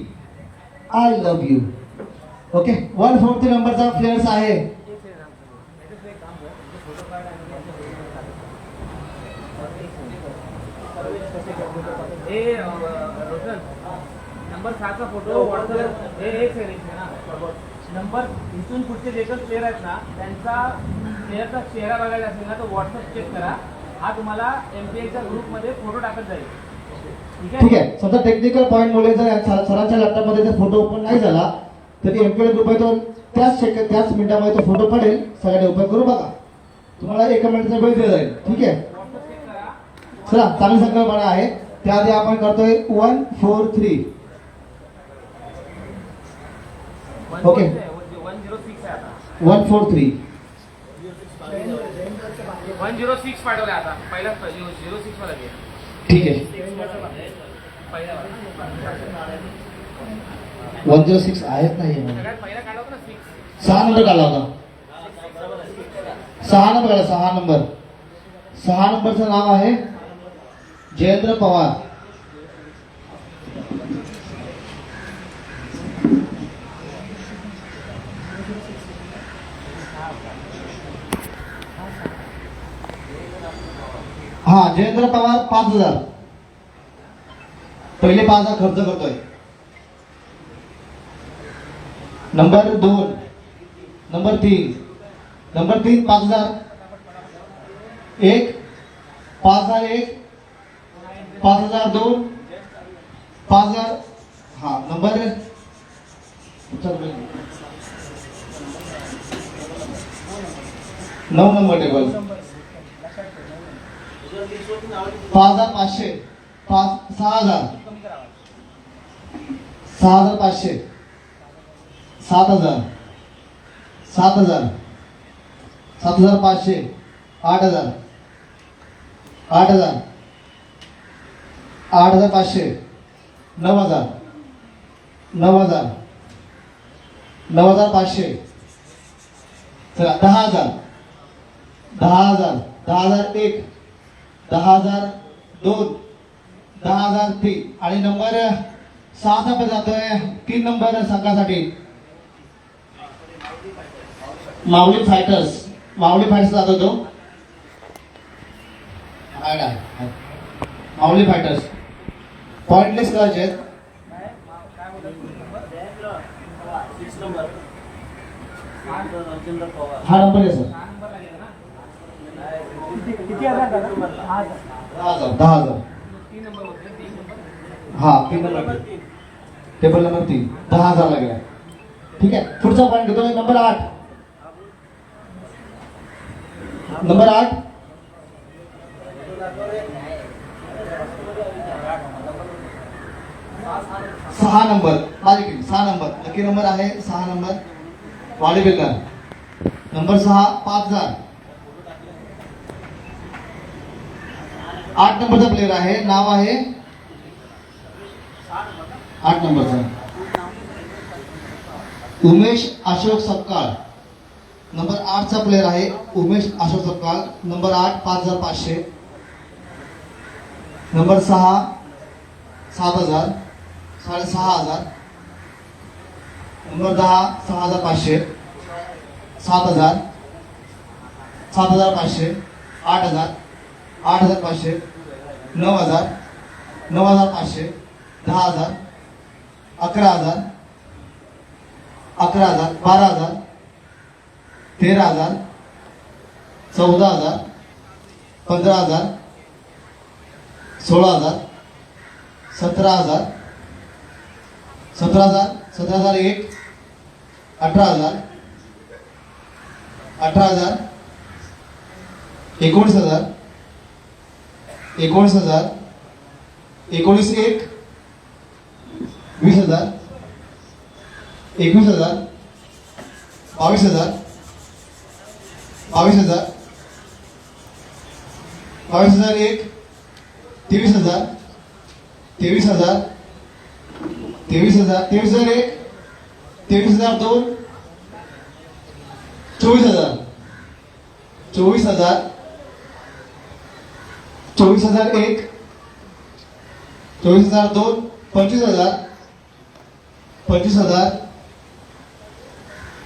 आय लव्ह यू. ओके, 143 नंबरचा प्लेयर्स आहे. नंबर 6चा फोटो व्हॉट्सअप एक सेकंड ना. नंबर इथून पुढचे जे पण प्लेअर आहेत ना, त्यांचा प्लेअरचा चेहरा बघायचा असेल ना, तर व्हॉट्सअप चेक करा. हा तुम्हाला MPIच्या ग्रुपमध्ये फोटो टाकत जाईल. ठीक आहे. समजा टेक्निकल पॉईंट मुळे जर सरांच्या लॅपटॉपमध्ये जर फोटो ओपन नाही झाला तरी MPI ग्रुप आहे तो त्याच मिनिटामध्ये तो फोटो पडेल. सगळ्यांनी ओपन करू बघा. तुम्हाला 1 मिनिटचा वेळ दिला जाईल. ठीक आहे, चला. चांगली संकल्पना आहे. त्याआधी आपण करतोय 143. ओके, 106 आहे आता. 143. 106 पाठवलं आता. पहिला 06 मध्ये घे. ठीक आहे, 106 आहेत नाही. सगळ्यात पहिला काढला होता ना 6. 6 नंबर काढला होता. 6 नंबर काढला. 6 नंबर. 6 नंबरचं नाव आहे जयेंद्र पवार. हा, जयेंद्र पवार 5,000. पहिले 5,000 खर्च करतोय. Number 2, number 3, number 3 5,000. 1 5,001, 5,002, 5,000. हा, नंबर 9 नंबर टेबल 5,500, 6,000, 6,500, 7,000, 7,000, 7,500, 8,000, 8,000, 8,500, 9,000, 9,000, 9,500. चला 10,000, 10,000, 10,001, 10,002, 10,003 आणि नंबर 6चा पण जातोय 3 नंबर संघासाठी माऊली फायटर्स. माऊली फायटर्स जातो तो. माऊली फायटर्स पॉइंटलेस करायचे आहेत. हा नंबर आहे सर. किती हजार झाला? 10,000. 10,000. हा, 3 नंबर टेबल नंबर 3 10,000 लागेल. ठीक आहे, पुढचा पॉईंट घेतो. नंबर 8. Number 8 6 number. माझी 6 नंबर नक्की नंबर आहे. 6 नंबर वाडी बेलदार. नंबर 6 5,000. 8 नंबरचा प्लेअर आहे. नाव आहे 8 नंबरचा उमेश अशोक सपकाळ. नंबर 8चा प्लेअर आहे Umesh Ashok Sapkal. Number 8 5,500. Number 6 7,000, 6,500. Number 10 6,500, 7,000, 7,500, 8,000, 8,500, 9,000, 9,500, 10,000, 11,000, 11,000, 12,000, 13,000, 14,000, 15,000, 16,000, 17,000, 17,000, 17,001, 18,000, 18,000, 19,000, 19,000, 19,1, 20,000, 21,000, 22,000, 22,000 22,001 23,000 23,000 23,000 23,001 23,002 24,000 24,000 24,001 24,002 25,000 25,000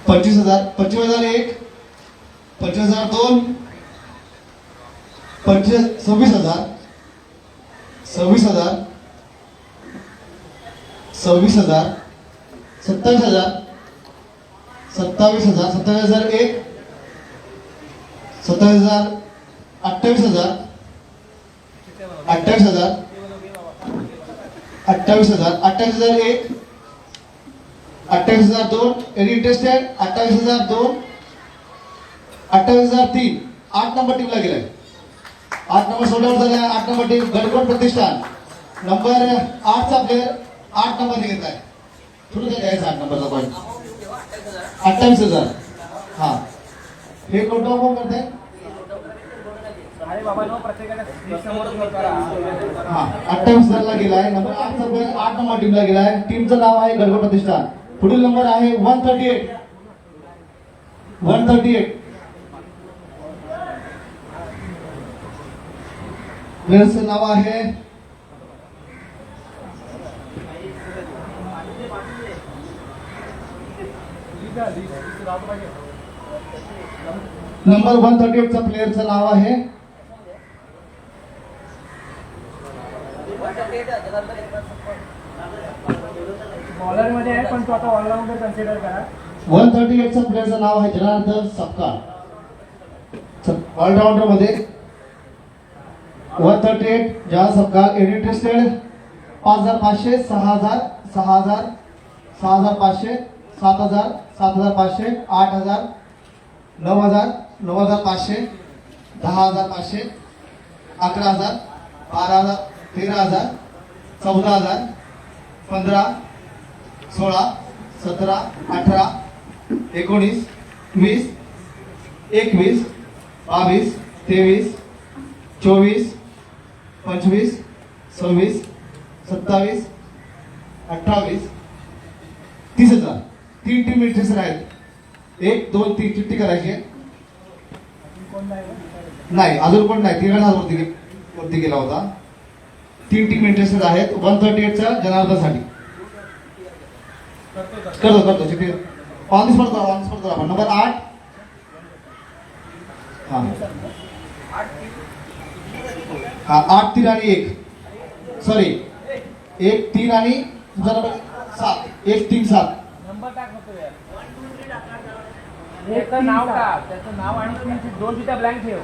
25,000 25,001 25,002 26,000 26,000 26,000 27,000 27,000 27,001 27,000 28,000 28,000 28,000 28,001 28,002 any interested 28,002 28,003 8 number टीमला गेलाय 8 नंबर सोडवून झाला 8 नंबर टीम गडकोट प्रतिष्ठान नंबर 8 चा प्लेअर 8 नंबर घेतलाय थोडं द्यायचं 8 नंबरचा पॉईंट 28,000 हा हे कोणता कोण करताय अरे बाबा नो प्रत्येकाच्या स्क्रीन समोर तुम्ही करा. हा 28,000 ला गेलाय नंबर 8 चा प्लेअर 8 नंबर टीमला गेलाय टीमचं नाव आहे गडकोट प्रतिष्ठान पुढील नंबर आहे 138 138 प्लेयरचं नाव आहे नंबर 138 चा प्लेयरचं नाव आहे बॉलर मध्ये आहे पण तो आता ऑलराऊंडर कन्सिडर करा. 138 चा प्लेयरचं नाव आहे जनार्दन सपकाळ ऑलराऊंडर मध्ये 138 जनार्दन सपकाळ एनी इंटरेस्टेड 5,500 6,000 6,000 6,500 7,000 7,500 8,000 9,000 9,500 10,500 11,000 12,000 13,000 14,000 15 16 17 18 19 20 21 22 23 24 25 26 27 28 30,000 तीन टीम इंटरेस्टेड आहेत 1 2 3 चिठ्ठी करायची आहे. नाही अजून कोण नाही 3,000 वरती गेला होता 3 टीम इंटरेस्टेड आहेत 138 च्या जनार्दनसाठी करतो चिठ्ठी ऑन दी स्पॉट करा आपण नंबर 8 हा 8 3 आणि 1 सॉरी 1 3 आणि तुझा नंबर 7 1 3 7 नंबर टाक नको यार. त्याचं नाव टाक त्याचं नाव आणि तीन दोन तिथे ब्लँक ठेव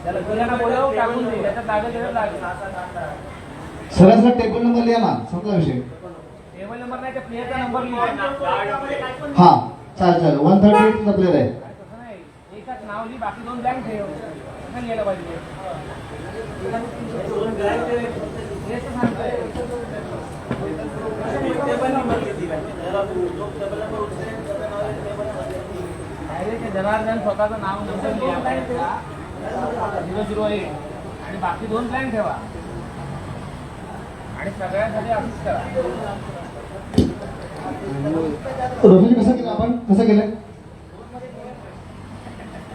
त्याला दुसऱ्यांना बोलव टाकून दे त्याचा जागा त्याला लागेल. सरळ टेबल नंबर लिहा ना संपला विषय टेबल नंबर नाही त्या प्लेअरचा नंबर लिहा. हा चालेल 138 चा प्लेअर आहे तसं नाही एकच नाव लिही बाकी दोन ब्लँक ठेव कसं लिहायला पाहिजे हेच तर सांगतोय. डायरेक्ट जनार्दन स्वतःचं नाव नंबर लिहा पाहिजे 001 आणि बाकी दोन ब्लँक ठेवा आणि सगळ्यांसाठी असंच करा. रोशनी कसं केलं आपण कसं केलं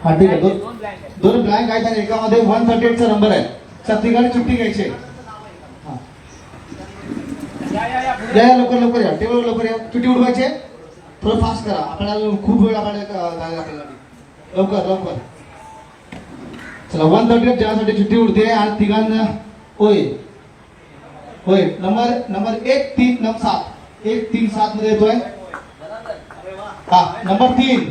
हा ठीक आहे दोन ब्लँक आहे. दोन ब्लँक आहेत आणि एकामध्ये 138 चा नंबर आहे प्रत्येकाने चिठ्ठी घ्यायची आहे. हा. या पुढे. या लवकर या टेबल लवकर या चिठ्ठी उडवायची आहे. थोडं फास्ट करा आपल्याला खूप वेळ आपल्याला लवकर चला 138 ज्यासाठी चिठ्ठी उडते आणि तिघांना होय नंबर 1 3 7 1 3 7 मध्ये येतोय हा नंबर 3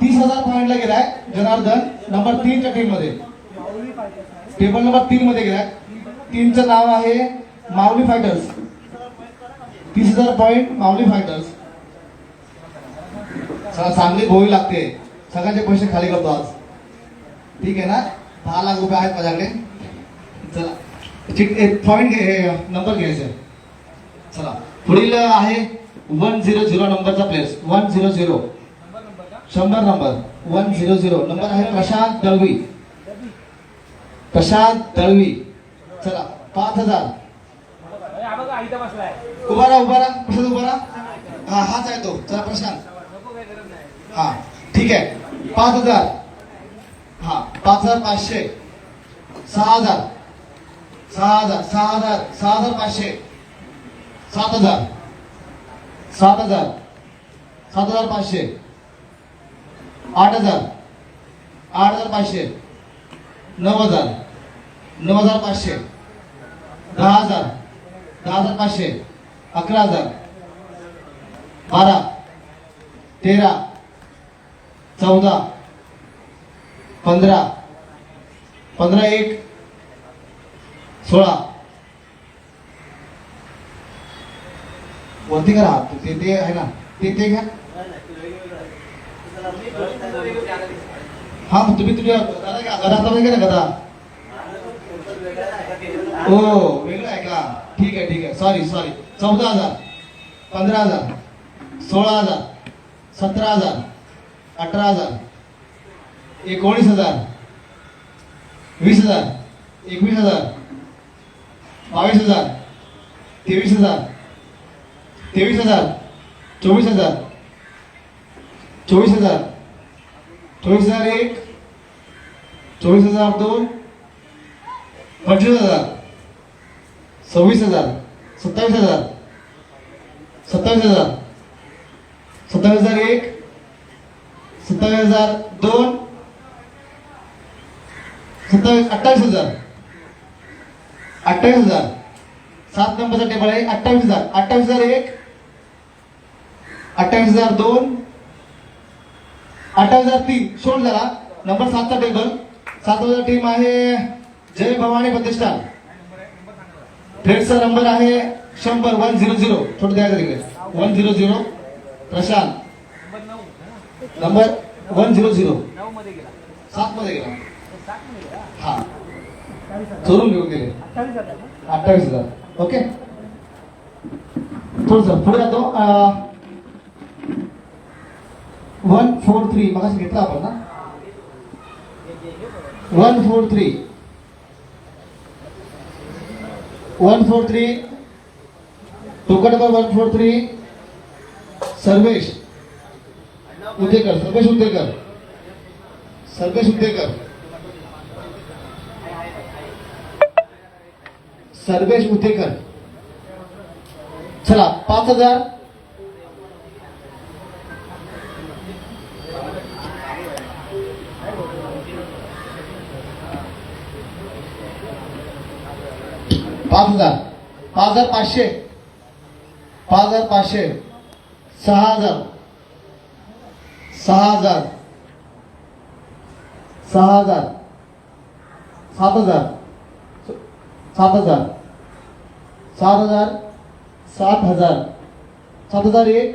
30,000 पॉइंटला गेलाय जनार्दन नंबर 3 च्या टीम मध्ये टेबल नंबर 3 मध्ये गेलाय टीमचं नाव आहे माऊली फायटर्स 30,000 पॉइंट माऊली फायटर्स चांगली भोवी लागते सगळ्यांचे पैसे खाली करतो आज ठीक आहे ना 10 लाख रुपये आहेत माझ्याकडे चला पॉइंट नंबर घ्यायचे चला पुढील आहे 100 नंबरचा प्लेस 100 100 नंबर 100 नंबर आहे प्रशांत दळवी. प्रशांत दळवी. चला 5000. हा बघा इथं बसलाय. उभा राहा प्रशांत उभा राहा. हा हाच आहे तो. चला प्रशांत. नको काही गरज नाही. हा ठीक आहे 5000. हा 5500. 6000 6000 6000 6500. 7000 7000 7500. 8000 8500. 9000 9500. 10000 10500. 11000 12 13 14 15 15 1 16. वरती करा ते आहे ना ते घ्या. हा मग तुम्ही तुझ्या गदा घ्या. गदा तर गदा. हो वेगळं आहे का. ठीक आहे सॉरी 14000 15000 16000 17000 18000 19000 20000 21000 22000 23000 23000 24000 24000 24001 24002 25000 26000 27000 27000 27001 27002 28000 28000. 7 नंबरचा टेबल आहे 28000 28001 28002 28003. सोड झाला. Number 7चा table. 7 वाजा टीम आहे जय भवानी प्रतिष्ठान. फ्रेंड्सचा नंबर आहे 100 100. थोडं द्यायचं तिकडे 100 प्रशांत. नंबर 100 9 मध्ये गेला. 7 मध्ये गेला. 7 मध्ये गेला. हा चोरून घेऊन गेले 28000. ओके थोडस पुढे जातो. 143 मगाशी घेतला आपण ना. 143 टोकन नंबर 143 सर्वेश उद्देकर. सर्वेश उद्देकर. चला 5000 5000 5500 5500 6000 6000 7000 7000 7000 7000 7000 7001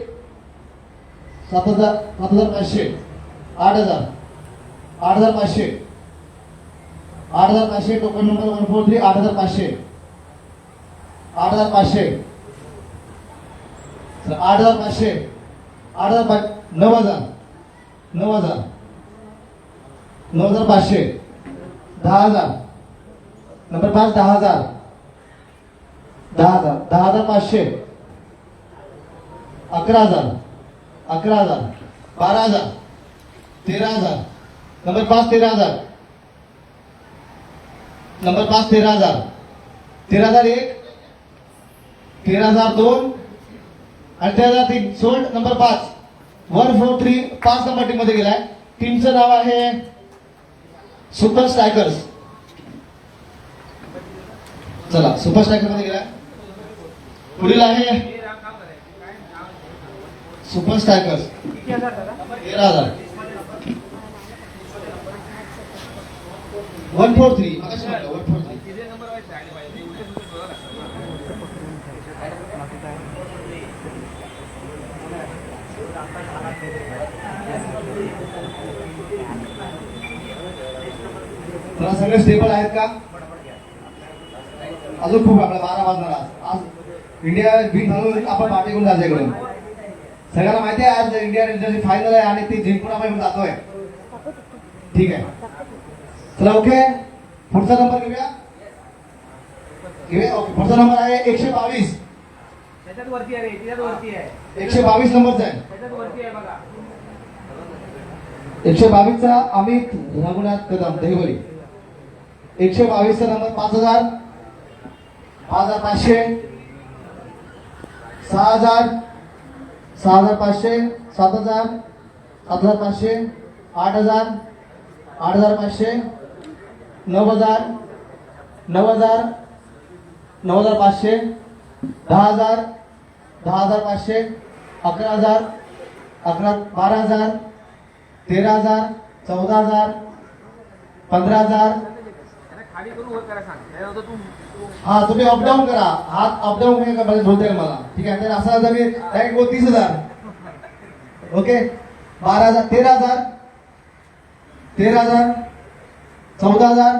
7000 7500 8000 8500 8500. Token number 143 8500 8500 8500 9000 9500 10000. Number 5 10000 10500 11000 11000 12000 13000. Number 5 13000. Number 5 13000 13001 13002 आणि 13003. सोल्ड. नंबर 5 143 5 नंबर टीम मध्ये गेलाय. टीमचं नाव आहे सुपर स्ट्रायकर्स. चला सुपर स्ट्रायकर मध्ये गेलाय. पुढील आहे सुपर स्ट्रायकर्स. किती हजार दादा? 13000 143 मगाशी म्हटलं 143. किती नंबर व्हायचे आले पाहिजे उलटे सुलटे बघा तुला सगळे स्टेबल आहेत का. अजून खूप आपल्याला 12 वाजणार. आज इंडिया विन झालो आपण पार्टी करून जायचं इकडे. सगळ्यांना माहिती आहे आज इंडिया रेंजरची फायनल आहे आणि ती जिंकून आपण जातोय. ठीक आहे, चला ओके. पुढचा नंबर घेऊया. ओके, पुढचा नंबर आहे 122. त्याच्यात वरती आहे रे, त्याच्यात वरती आहे. 122 नंबरचा आहे. त्याच्यात वरती आहे बघा. 122 चा अमित रघुनाथ कदम दहिवली. 122 चा नंबर 5000, 5500, 6000, 6500, 7000, 7500, 8000, 8500, 9000, 9000, 9500, 10000, 10500, 11000, 12000, 13000, 14000, 15000. त्याला खाली करून वर करा सांग. नाही होतं तू हा, तुम्ही अपडाऊन करा. हात अपडाऊन करा बोलताय मला. ठीक आहे, तर असं आता मी डायरेक्ट बोल 30,000. ओके, 12,000, 13,000, 13,000, 14,000,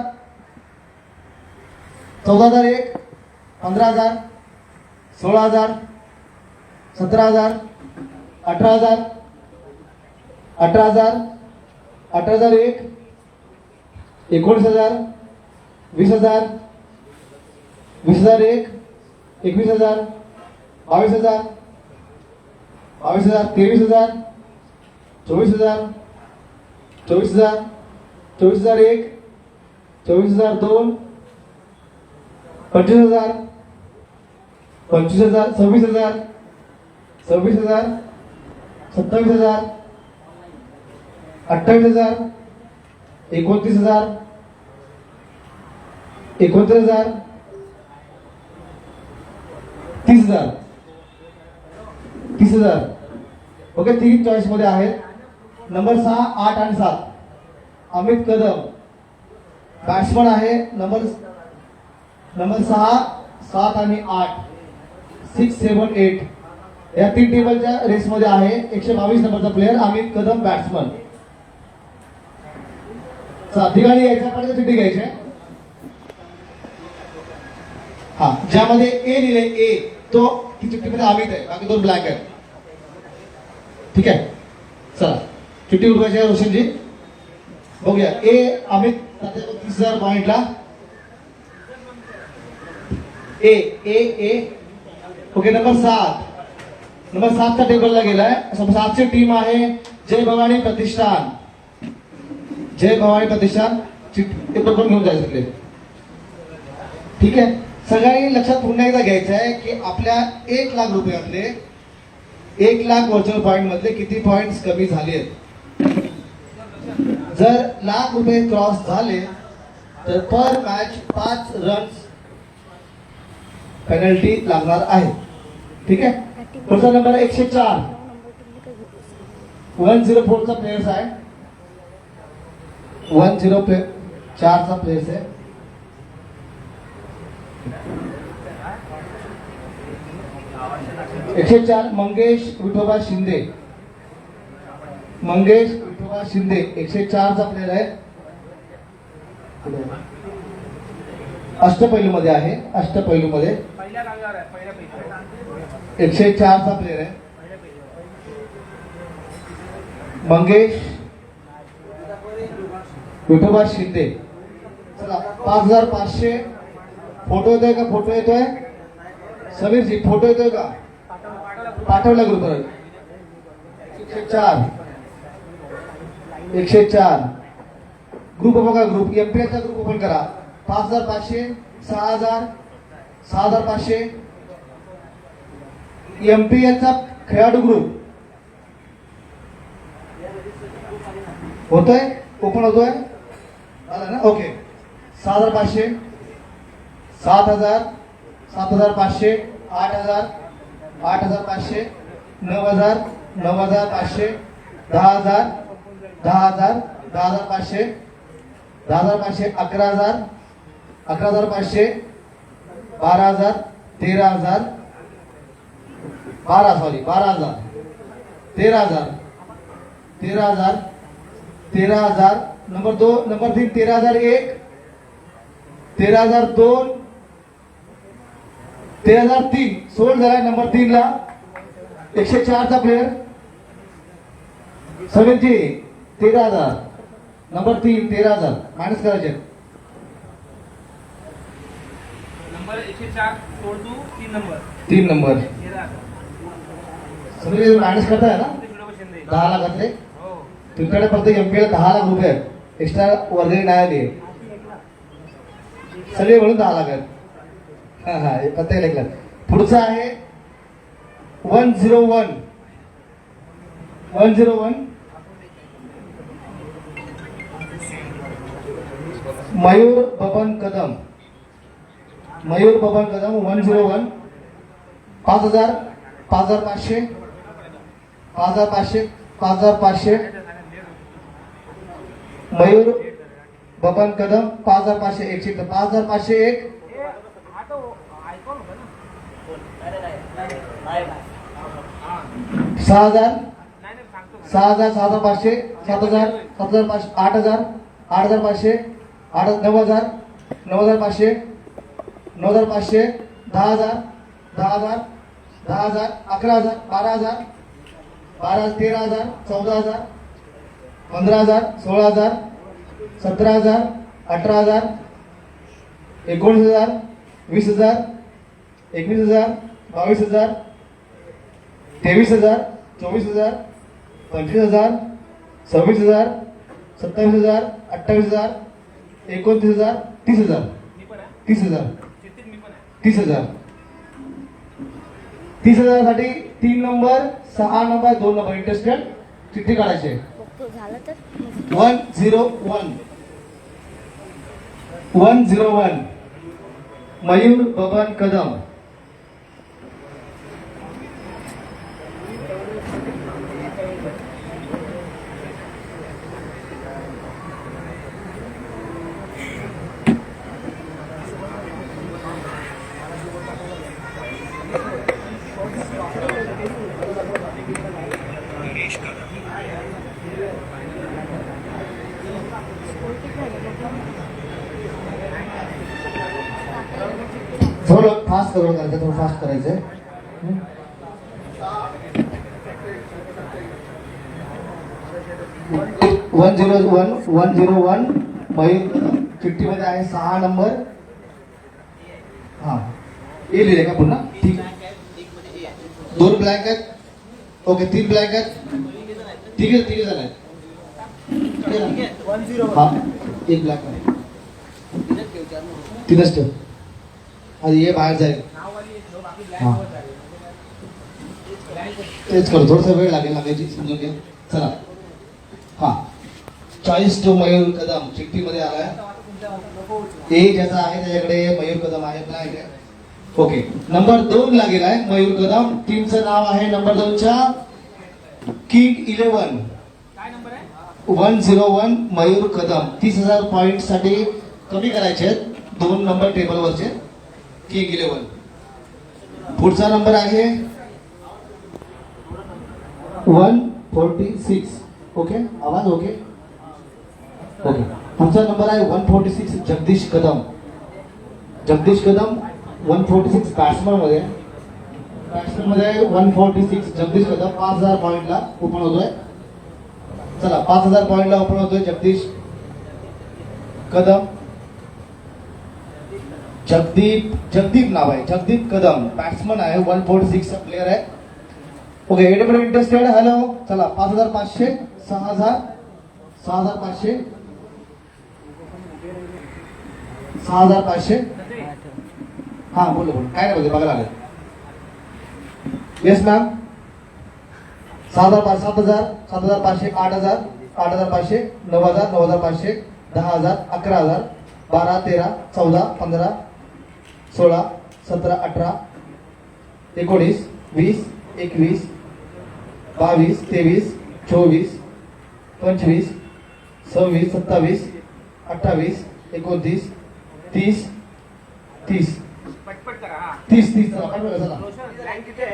14,001, 15,000, 16,000, 17,000, 18,000, 18,000, 18,001, 19,000, 20,000, 20,001, 21,000, 22,000, 22,000, 23,000, 24,000, 24,000, 24,001, 24,002, 25,000, 25,000, 26,000, 26,000, 27,000, 28,000, 29,000, 29,000, 30,000, 30,000. ओके, 3 चॉईस मध्ये आहेत. नंबर 6, 8 आणि 7 अमित कदम बॅट्समन आहे. नंबर 6, 7 आणि 8, 6, 7, 8 या 3 टेबलच्या रेसमध्ये आहे. 122 नंबरचा प्लेअर अमित कदम बॅट्समन. ठिकाणी यायच्या पाहिजे चिठ्ठी घ्यायची. हा, ज्यामध्ये ए लिहिले ए तो ती चिठ्ठीमध्ये अमित आहे, बाकी 2 ब्लॅक आहेत. ठीक आहे, चला चिठ्ठी उठवायची आहे रोशनजी. बघूया. ए अमित 30,000 पॉइंटला. ए ए ए ओके. नंबर 7च्या टेबलला गेलाय. 7ची टीम आहे जय भवानी प्रतिष्ठान. जय भवानी प्रतिष्ठान चिठ्ठी पण घेऊन जायचं तिकडे. ठीक आहे, सगळ्यांनी लक्षात पुन्हा एकदा घ्यायचं आहे की आपल्या 1 लाख रुपयातले 1 लाख व्हर्च्युअल पॉइंट मधले किती पॉइंट्स कमी झाले आहेत. जर लाख रुपये क्रॉस झाले तर पर मॅच 5 रन्स पेनल्टी लागणार आहे. ठीक आहे, पुढचा नंबर 104 104 चा प्लेयर्स आहे. 104 चा प्लेयर्स आहे. एकशे 4 मंगेश विठोबा शिंदे. मंगेश विठोबा शिंदे 104 चा प्लेयर आहे. अष्टपैलू मध्ये आहे. अष्टपैलू मध्ये पहिल्या जागेवर आहे. पहिल्या पैकी 104 चा प्लेयर आहे. मंगेश विठोबा शिंदे. चला 5,500. फोटो येतोय का? फोटो येतोय समीरजी? फोटो येतोय का? पाठवला ग्रुपवर. 104 ग्रुप बघा. ग्रुप एमपीएलचा ग्रुप ओपन करा. 5,500, 6,000, 6,500 एमपीएलचा खेळाडू ग्रुप होतोय. ओपन होतोय. आला ना? ओके. 6,500, 7,000, 7,500, 8,000, 8,500, 9,000, 9,500, 10,000, 10,000, 10,500, 10,500, 11,000, 11,500, 12,000, 13,000, 12,000, 13,000, 13,000, 13,000. नंबर 2, नंबर 3 13,001, 13,002, 13,003 सोल्ड झालाय नंबर 3 ला. 104चा प्लेयर सगळ्यांची 13,000. नंबर 3 13,000 मायनस करायचे. नंबर 104 सोड तू 3 नंबर 3 नंबर 13,000. सगळे मायनस करताय ना. ते व्हिडिओ शिंदे 10 लाखातले हो तुमच्याकडे फक्त एमपीएल 10 लाख रुपये आहेत. एक्स्ट्रा वर्गणी नाही आली सगळे मिळून 10 लाख आहेत. हा हा हे प्रत्येक लेखला. पुढचं आहे 101 मयूर बबन कदम 101 5,000 5,500 5,500 5,500 मयूर बबन कदम 5,500 एक सीट 5,501 हा तो आयकॉन होता ना 6,000 नाही नाही सांगतो 6,000 6,500 7,000 7,500 8,000 8,500 9,000 9,500 9,500 10,000 10,000 10,000 11,000 12,000 12,000 13,000 14,000 15,000 16,000 17,000 18,000 19,000 20,000 21,000 22,000 23,000 24,000 25,000 26,000 27,000 28,000 29,000 30,000 मी पण आहे 30,000 चित्तीत मी पण आहे 30,000 30,000 साठी 3 नंबर 6 नंबर 2 नंबर इंटरेस्टेड चिठ्ठी काढायचे. झालं तर 101 मयूर बबन कदम थोडं फास्ट करून करायचं थोडं फास्ट करायचंय. 101 मयूर चिठ्ठीमध्ये आहे 6 नंबर. हा ए लिहिले का पुन्हा ठीक. 2 ब्लँक आहेत. ओके 3 ब्लँक आहेत. तिघे जण आहेत. हा 1 ब्लँक आहे. तिथंच ठेव आधी ये बाहेर जाईल. नाववाली जो बाकी हा. ब्लँक होत आहे तेच करू थोडसा वेळ लागायची समजून घ्या. चला हा चॉईस टू मयूर कदम चिठ्ठीमध्ये आलाय. ए ज्याचा आहे त्याच्याकडे मयूर कदम आहे ब्लँक आहे. ओके नंबर 2 ला गेलाय मयूर कदम. टीमचं नाव आहे नंबर 2च्या किंग 11 काय नंबर आहे 101 मयूर कदम. 30,000 पॉइंट साठी कमी करायचे आहेत 2 नंबर टेबलवरचे किंग 11. पुढचा नंबर आहे 146. ओके आवाज ओके ओके. पुढचा नंबर आहे 146 जगदीश कदम. 146 बॅट्समन मध्ये 146 जगदीश कदम 5,000 पॉइंटला ओपन होतोय. चला 5,000 पॉइंटला ओपन होतोय जगदीश कदम. जगदीप नाव आहे जगदीप कदम बॅट्समन आहे 146 चा प्लेअर आहे. Okay एडीमध्ये interested. हॅलो चला 5,500 6,000 6,500 6,500 हा बोल काय नाही बोलते बघायला आले. येस मॅम 7,500 7,500 8,000 8,500 9,000 9,500 10,000 11,000 12 13 14 15 16 17 18 19 20 21 22 23 24 25 26 27 28 29 30 30 पटपट करा हा 30 चला पाठवा चला. रोशन ब्लँक तिथे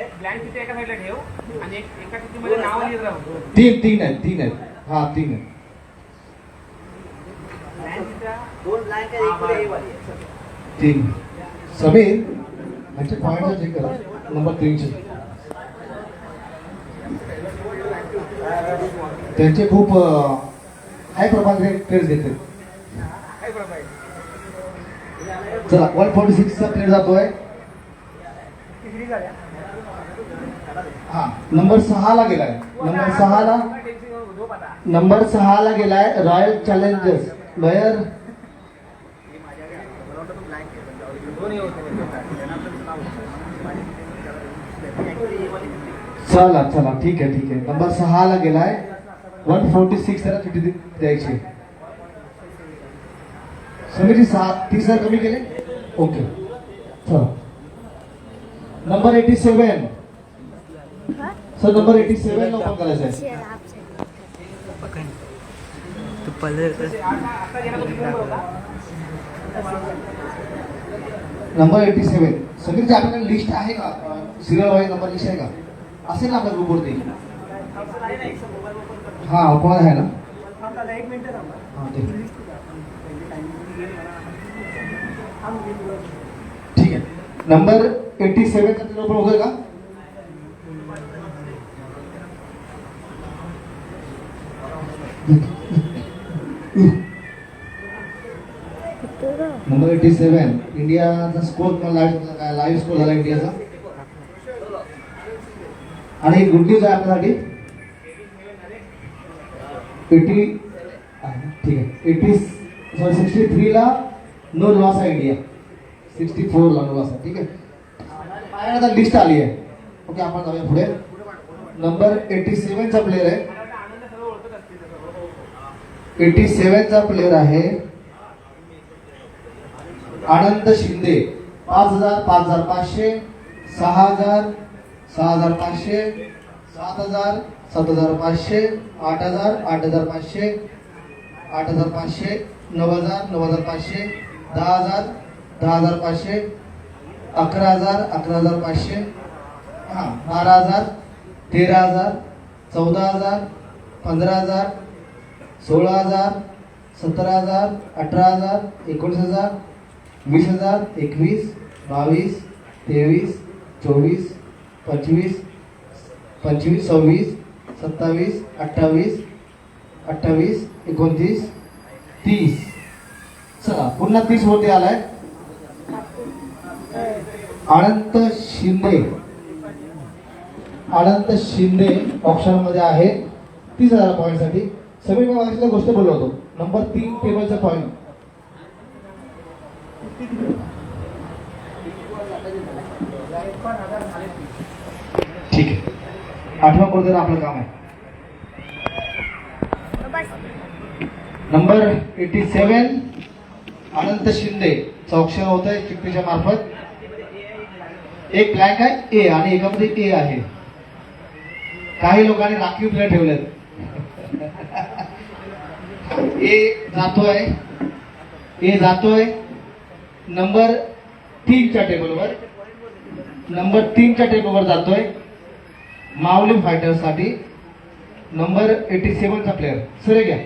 एका साईडला ठेव आणि एका चिठ्ठीमध्ये नाव लिहित राहू. 3 आहेत हा 3 आहेत. ब्लँक तिथे 2 ब्लँक आहे एक पुढे ए वाली आहे. 3 समीर म्हणजे पॉईंटचा चेक करा नंबर 3 चे त्यांचे खूप हाय प्रमाणात प्लेयर्स घेते. चला 146 चा प्लेयर जातोय. हा नंबर 6 ला गेलाय. नंबर 6 ला गेलाय रॉयल चॅलेंजर्स लॉयर. चला चला ठीक आहे नंबर 6 ला गेलाय. 146 त्याला चिठ्ठी द्यायची. समीरजी 30 कमी केले. ओके चला नंबर 87 सर. नंबर 87 ला ओपन करायचं आहे. तू पहिले नंबर 87 समीरजी आपल्याकडे लिस्ट आहे का? सिरियल वाईज नंबर लिस्ट आहे का? असेल ना आपल्या ग्रुपवरती. हा ओपन आहे ना. हा ठीक आहे. नंबर 87 चा ओपन होतोय का? नंबर 87 इंडियाचा स्कोर तुम्हाला लाईव्ह स्कोर झाला इंडियाचा. आणि गुड न्यूज आहे आपल्यासाठी. 63 ला नो लॉस आहे इंडिया. 64 ला नो लॉस आहे. ठीक आहे. माझ्याकडे लिस्ट आली आहे. ओके आपण जाऊया पुढे. नंबर 87 चा प्लेयर आहे. 87 चा प्लेयर आहे आनंद शिंदे. 5000 5500 6000 6500 7000 7500 8000 8500 8500 9000 9500 10000 10500 11000 11500 12000 13000 14000 15000 16000 17000 18000 19000 20000 21 22 23 24 25 26 27 28 29 30. चला पुन्हा 30 वरती आलाय. अनंत शिंदे ऑप्शन मध्ये आहे 30,000 पॉईंट साठी. सगळी मी मागितल्या गोष्ट बोललो होतो. नंबर 3 टेबलचा पॉईंट. ठीक आहे. 8वा पर्यंत आपलं काम आहे. नंबर 87 अनंत शिंदे ऑप्शन होत आहे चिठ्ठीच्या मार्फत. एक ब्लँक आहे ए आणि एकामध्ये ए आहे. काही लोकांनी राखीव प्लेयर ठेवलेत. ए जातोय नंबर 3 च्या टेबलवर. नंबर 3 च्या टेबलवर जातोय माऊली फायटर्स साठी. नंबर 87 चा प्लेयर सर घ्या.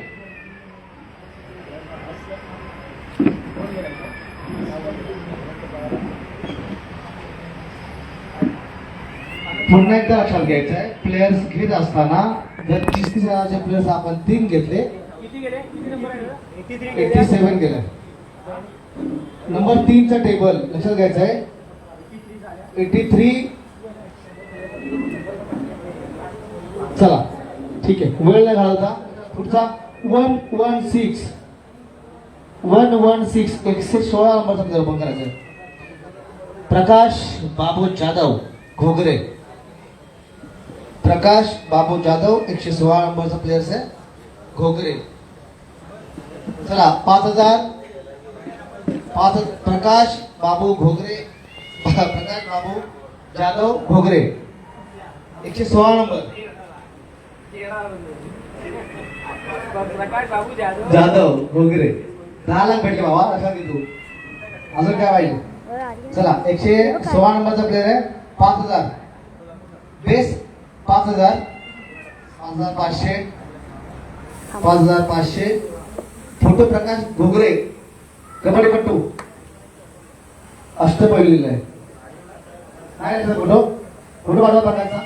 पुन्हा एकदा लक्षात घ्यायचं आहे प्लेयर्स घेत असताना जर 30 जणांचे प्लेयर्स आपण 3 घेतले. किती गेले? किती नंबर आहे? 87 गेलं. नंबर 3 चा टेबल लक्षात घ्यायचं आहे. 83. चला ठीक आहे वेळ नाही घालवता. पुढचा 116 116 नंबरचा प्लेयर ओपन करायचा आहे. प्रकाश बाबू जाधव घोगरे. प्रकाश बाबू जाधव 116 नंबरचा प्लेयर्स आहे घोगरे. चला 5000 प्रकाश बाबू जाधव घोगरे 116 नंबर. प्रकाश बाबू जाधव घोगरे 10 लाख भेटले बाबा. लक्षात घे तू. अजून काय पाहिजे? चला 116 नंबरचा प्लेयर आहे. 5000 बेस 5000 5500 5500. फोटो प्रकाश घोगरे कबड्डीपट्टू अष्टपैलू लिहिलाय. काय फोटो पाठवा प्रकारचा.